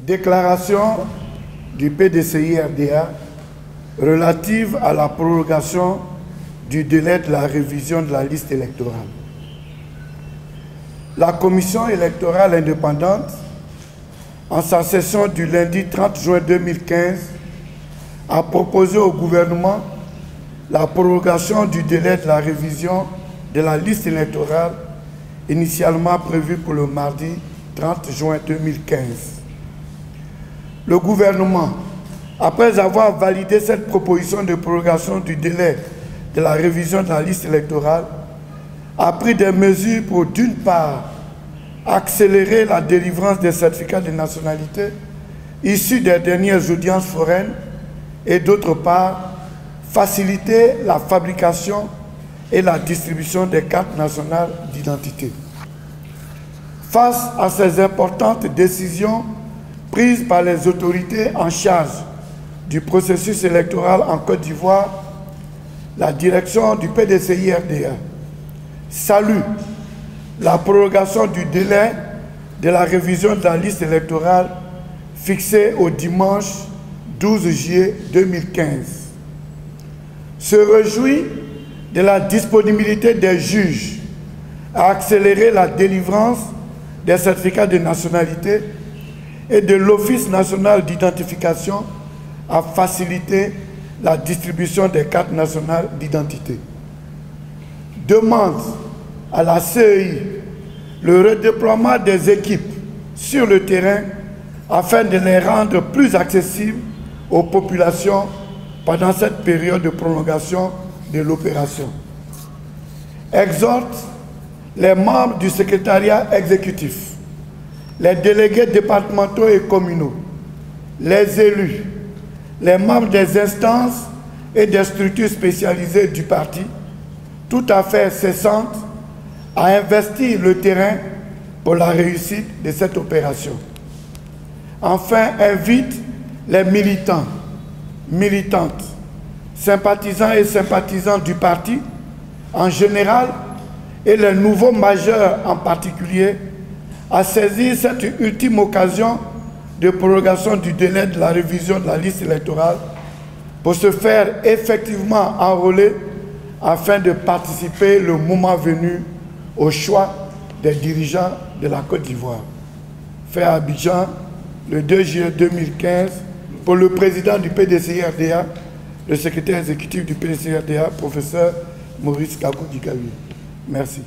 Déclaration du PDCI-RDA relative à la prorogation du délai de la révision de la liste électorale. La Commission électorale indépendante, en sa session du lundi 30 juin 2015, a proposé au gouvernement la prorogation du délai de la révision de la liste électorale initialement prévue pour le mardi 30 juin 2015. Le gouvernement, après avoir validé cette proposition de prorogation du délai de la révision de la liste électorale, a pris des mesures pour, d'une part, accélérer la délivrance des certificats de nationalité issus des dernières audiences foraines et, d'autre part, faciliter la fabrication et la distribution des cartes nationales d'identité. Face à ces importantes décisions prises par les autorités en charge du processus électoral en Côte d'Ivoire, la direction du PDCI-RDA salue la prorogation du délai de la révision de la liste électorale fixée au dimanche 12 juillet 2015. Se réjouit de la disponibilité des juges à accélérer la délivrance des certificats de nationalité et de l'Office national d'identification à faciliter la distribution des cartes nationales d'identité. Demande à la CEI le redéploiement des équipes sur le terrain afin de les rendre plus accessibles aux populations pendant cette période de prolongation de l'opération. Exhorte les membres du secrétariat exécutif, les délégués départementaux et communaux, les élus, les membres des instances et des structures spécialisées du parti, tout à fait cessantes, à investir le terrain pour la réussite de cette opération. Enfin, invite les militants, militantes, sympathisants et sympathisantes du parti en général et les nouveaux majeurs en particulier à saisir cette ultime occasion de prorogation du délai de la révision de la liste électorale pour se faire effectivement enrôler afin de participer le moment venu au choix des dirigeants de la Côte d'Ivoire. Fait à Abidjan, le 2 juillet 2015, pour le président du PDCI-RDA, le secrétaire exécutif du PDCI-RDA, professeur Maurice Kakou Dikawi. Merci.